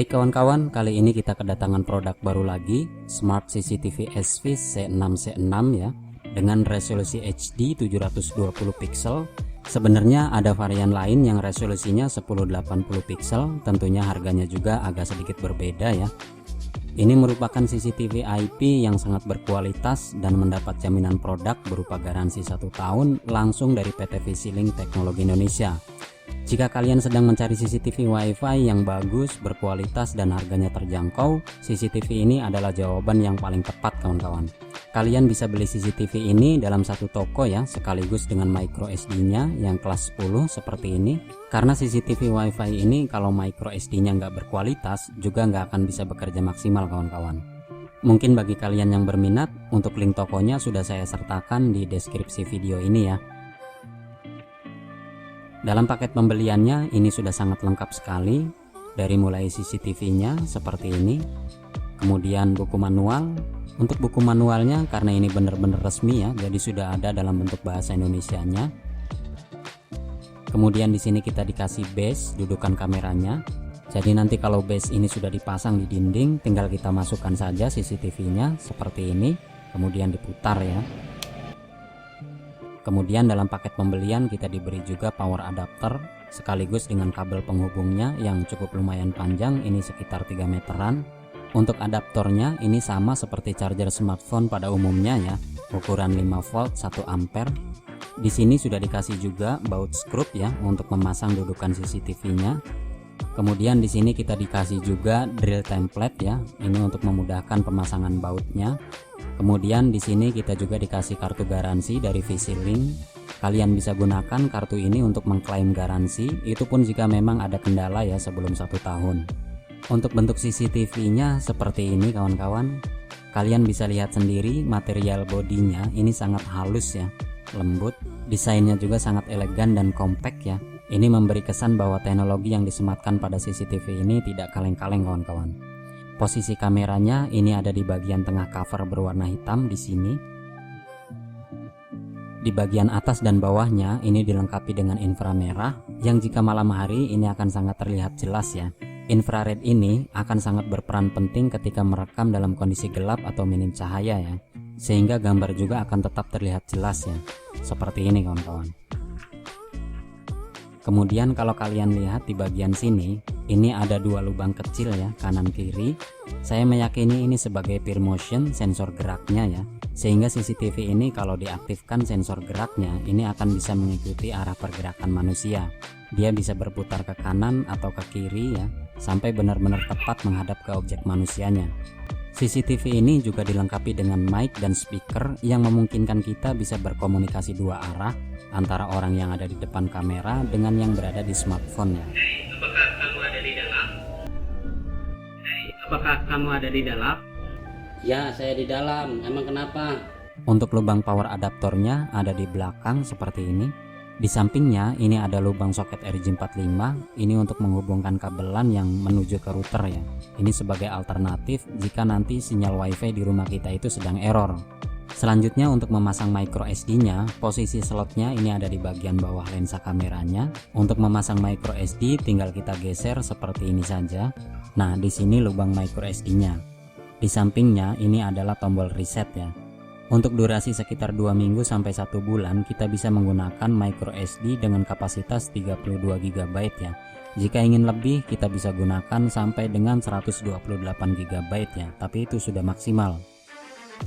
Baik kawan-kawan, kali ini kita kedatangan produk baru lagi, Smart CCTV SVIS C6C6 ya, dengan resolusi HD 720 pixel. Sebenarnya ada varian lain yang resolusinya 1080 pixel, tentunya harganya juga agak sedikit berbeda ya. Ini merupakan CCTV IP yang sangat berkualitas dan mendapat jaminan produk berupa garansi 1 tahun langsung dari PT Visilink Teknologi Indonesia. Jika kalian sedang mencari CCTV WiFi yang bagus, berkualitas dan harganya terjangkau, CCTV ini adalah jawaban yang paling tepat kawan-kawan. Kalian bisa beli CCTV ini dalam satu toko ya, sekaligus dengan micro SD-nya yang kelas 10 seperti ini. Karena CCTV WiFi ini kalau micro SD-nya nggak berkualitas, juga nggak akan bisa bekerja maksimal kawan-kawan. Mungkin bagi kalian yang berminat, untuk link tokonya sudah saya sertakan di deskripsi video ini ya. Dalam paket pembeliannya ini sudah sangat lengkap sekali, dari mulai CCTV-nya seperti ini, kemudian buku manual. Untuk buku manualnya karena ini benar-benar resmi ya, jadi sudah ada dalam bentuk bahasa Indonesianya. Kemudian di sini kita dikasih base dudukan kameranya. Jadi nanti kalau base ini sudah dipasang di dinding, tinggal kita masukkan saja CCTV-nya seperti ini, kemudian diputar ya. Kemudian dalam paket pembelian kita diberi juga power adapter sekaligus dengan kabel penghubungnya yang cukup lumayan panjang, ini sekitar 3 meteran. Untuk adaptornya ini sama seperti charger smartphone pada umumnya ya, ukuran 5 volt 1 ampere. Di sini sudah dikasih juga baut skrup ya untuk memasang dudukan CCTV-nya. Kemudian di sini kita dikasih juga drill template ya, ini untuk memudahkan pemasangan bautnya. Kemudian di sini kita juga dikasih kartu garansi dari Visilink. Kalian bisa gunakan kartu ini untuk mengklaim garansi, itu pun jika memang ada kendala ya sebelum 1 tahun. Untuk bentuk CCTV-nya seperti ini kawan-kawan. Kalian bisa lihat sendiri material bodinya ini sangat halus ya, lembut. Desainnya juga sangat elegan dan compact ya. Ini memberi kesan bahwa teknologi yang disematkan pada CCTV ini tidak kaleng-kaleng kawan-kawan. Posisi kameranya ini ada di bagian tengah cover berwarna hitam di sini. Di bagian atas dan bawahnya ini dilengkapi dengan inframerah yang jika malam hari ini akan sangat terlihat jelas ya. Infrared ini akan sangat berperan penting ketika merekam dalam kondisi gelap atau minim cahaya ya. Sehingga gambar juga akan tetap terlihat jelas ya. Seperti ini kawan-kawan. Kemudian kalau kalian lihat di bagian sini, ini ada 2 lubang kecil ya, kanan kiri. Saya meyakini ini sebagai peer motion, sensor geraknya ya. Sehingga CCTV ini kalau diaktifkan sensor geraknya, ini akan bisa mengikuti arah pergerakan manusia. Dia bisa berputar ke kanan atau ke kiri ya, sampai benar-benar tepat menghadap ke objek manusianya. CCTV ini juga dilengkapi dengan mic dan speaker yang memungkinkan kita bisa berkomunikasi 2 arah antara orang yang ada di depan kamera dengan yang berada di smartphone ya. Apakah kamu ada di dalam? Apakah kamu ada di dalam? Ya, saya di dalam. Emang kenapa? Untuk lubang power adaptornya ada di belakang seperti ini. Di sampingnya ini ada lubang soket RJ45, ini untuk menghubungkan kabelan yang menuju ke router ya. Ini sebagai alternatif jika nanti sinyal WiFi di rumah kita itu sedang error. Selanjutnya untuk memasang micro SD-nya, posisi slotnya ini ada di bagian bawah lensa kameranya. Untuk memasang micro SD tinggal kita geser seperti ini saja. Nah, di sini lubang micro SD-nya. Di sampingnya ini adalah tombol reset ya. Untuk durasi sekitar 2 minggu sampai 1 bulan kita bisa menggunakan micro SD dengan kapasitas 32 GB ya. Jika ingin lebih kita bisa gunakan sampai dengan 128 GB ya, tapi itu sudah maksimal.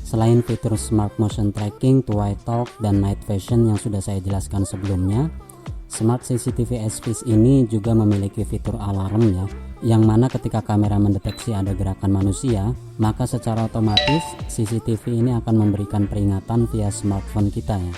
Selain fitur Smart Motion Tracking, Twilight Talk, dan Night Vision yang sudah saya jelaskan sebelumnya, Smart CCTV SVIS ini juga memiliki fitur alarm ya, yang mana ketika kamera mendeteksi ada gerakan manusia, maka secara otomatis CCTV ini akan memberikan peringatan via smartphone kita ya.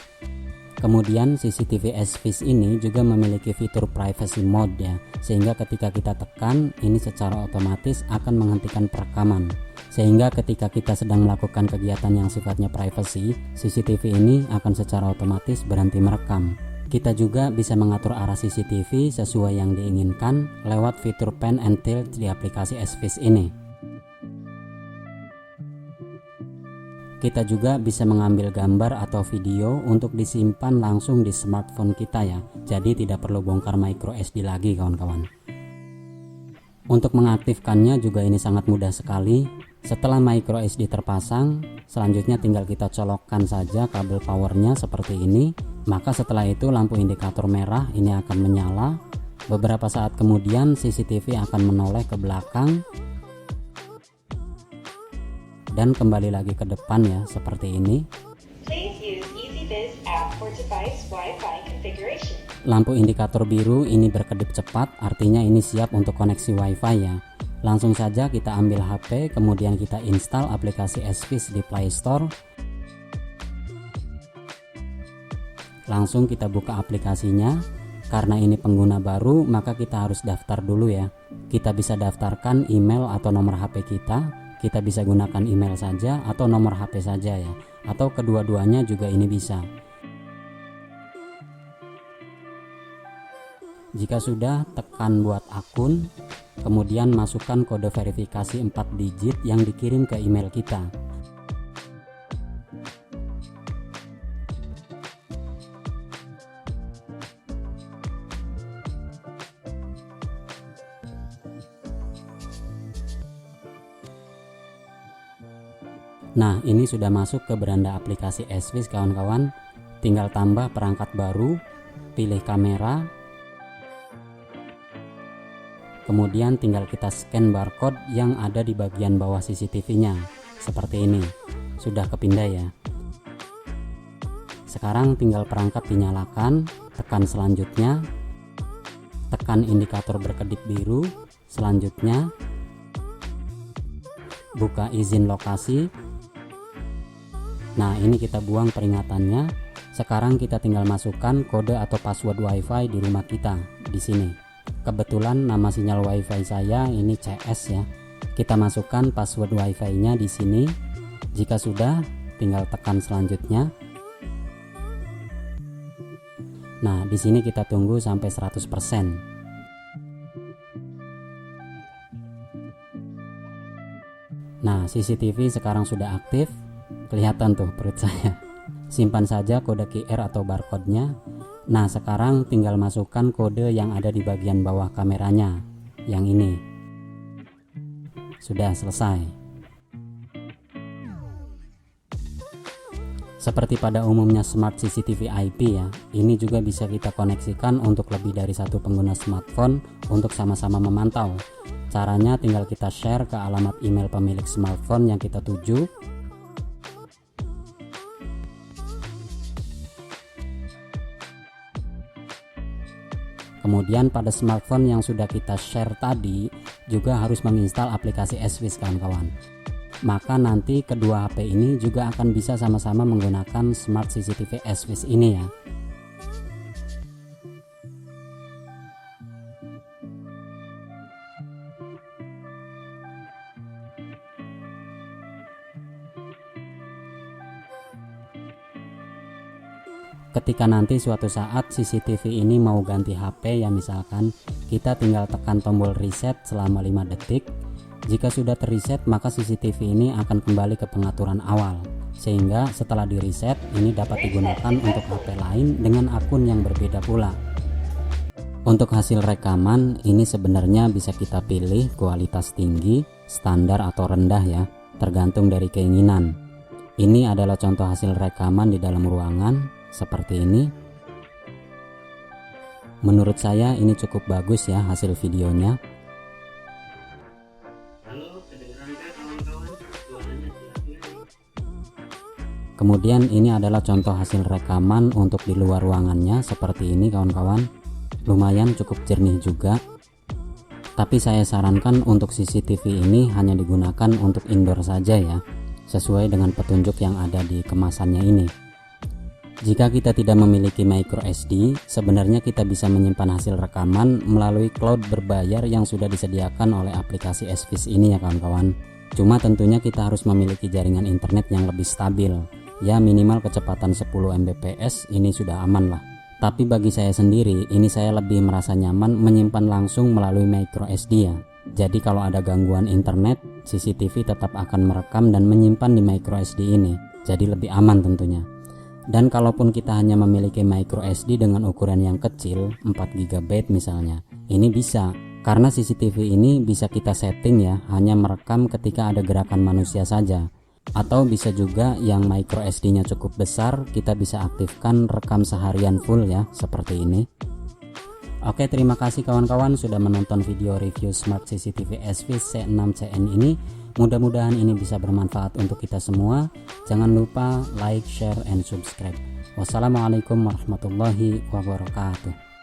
Kemudian CCTV SVIS ini juga memiliki fitur privacy mode ya, sehingga ketika kita tekan ini secara otomatis akan menghentikan perekaman. Sehingga ketika kita sedang melakukan kegiatan yang sifatnya privacy, CCTV ini akan secara otomatis berhenti merekam. Kita juga bisa mengatur arah CCTV sesuai yang diinginkan lewat fitur pan and tilt di aplikasi SVIS ini. Kita juga bisa mengambil gambar atau video untuk disimpan langsung di smartphone kita ya. Jadi tidak perlu bongkar micro SD lagi kawan-kawan. Untuk mengaktifkannya juga ini sangat mudah sekali. Setelah micro SD terpasang, selanjutnya tinggal kita colokkan saja kabel powernya seperti ini. Maka setelah itu lampu indikator merah ini akan menyala. Beberapa saat kemudian CCTV akan menoleh ke belakang dan kembali lagi ke depan ya, seperti ini. Lampu indikator biru ini berkedip cepat, artinya ini siap untuk koneksi WiFi ya. Langsung saja kita ambil HP, kemudian kita install aplikasi SVIS di Play Store. Langsung kita buka aplikasinya. Karena ini pengguna baru, maka kita harus daftar dulu ya. Kita bisa daftarkan email atau nomor HP kita. Kita bisa gunakan email saja atau nomor HP saja ya. Atau kedua-duanya juga ini bisa. Jika sudah, tekan buat akun, kemudian masukkan kode verifikasi 4 digit yang dikirim ke email kita. Nah, ini sudah masuk ke beranda aplikasi SVIS kawan-kawan. Tinggal tambah perangkat baru, pilih kamera, kemudian tinggal kita scan barcode yang ada di bagian bawah CCTV-nya. Seperti ini. Sudah kepindah ya. Sekarang tinggal perangkat dinyalakan, tekan selanjutnya, tekan indikator berkedip biru, selanjutnya buka izin lokasi. Nah, ini kita buang peringatannya. Sekarang kita tinggal masukkan kode atau password WiFi di rumah kita di sini. Kebetulan nama sinyal WiFi saya ini CS ya. Kita masukkan password WiFi-nya di sini. Jika sudah, tinggal tekan selanjutnya. Nah, di sini kita tunggu sampai 100%. Nah, CCTV sekarang sudah aktif. Kelihatan tuh perut saya. Simpan saja kode QR atau barcode-nya. Nah, sekarang tinggal masukkan kode yang ada di bagian bawah kameranya, yang ini. Sudah selesai. Seperti pada umumnya smart CCTV IP ya, ini juga bisa kita koneksikan untuk lebih dari satu pengguna smartphone untuk sama-sama memantau. Caranya tinggal kita share ke alamat email pemilik smartphone yang kita tuju. Kemudian pada smartphone yang sudah kita share tadi juga harus menginstal aplikasi SVIS kawan-kawan. Maka nanti kedua HP ini juga akan bisa sama-sama menggunakan smart CCTV SVIS ini ya. Ketika nanti suatu saat CCTV ini mau ganti HP ya, misalkan kita tinggal tekan tombol reset selama 5 detik. Jika sudah terreset maka CCTV ini akan kembali ke pengaturan awal, sehingga setelah di reset ini dapat digunakan untuk HP lain dengan akun yang berbeda pula. Untuk hasil rekaman ini sebenarnya bisa kita pilih kualitas tinggi, standar atau rendah ya, tergantung dari keinginan. Ini adalah contoh hasil rekaman di dalam ruangan seperti ini. Menurut saya ini cukup bagus ya hasil videonya. Halo, kedengeran kawan-kawan? Suaranya jelas. Kemudian ini adalah contoh hasil rekaman untuk di luar ruangannya seperti ini kawan-kawan. Lumayan cukup jernih juga. Tapi saya sarankan untuk CCTV ini hanya digunakan untuk indoor saja ya, sesuai dengan petunjuk yang ada di kemasannya ini. Jika kita tidak memiliki micro SD, sebenarnya kita bisa menyimpan hasil rekaman melalui cloud berbayar yang sudah disediakan oleh aplikasi SVIS ini ya kawan-kawan. Cuma tentunya kita harus memiliki jaringan internet yang lebih stabil. Ya minimal kecepatan 10 Mbps ini sudah aman lah. Tapi bagi saya sendiri, ini saya lebih merasa nyaman menyimpan langsung melalui micro SD ya. Jadi kalau ada gangguan internet, CCTV tetap akan merekam dan menyimpan di micro SD ini. Jadi lebih aman tentunya. Dan kalaupun kita hanya memiliki micro SD dengan ukuran yang kecil 4 GB misalnya, ini bisa Karena CCTV ini bisa kita setting ya, hanya merekam ketika ada gerakan manusia saja. Atau bisa juga yang micro SD-nya cukup besar, kita bisa aktifkan rekam seharian full ya, seperti ini. Oke, terima kasih kawan-kawan sudah menonton video review Smart CCTV SVIS C6CN ini. Mudah-mudahan ini bisa bermanfaat untuk kita semua. Jangan lupa like, share, and subscribe. Wassalamualaikum warahmatullahi wabarakatuh.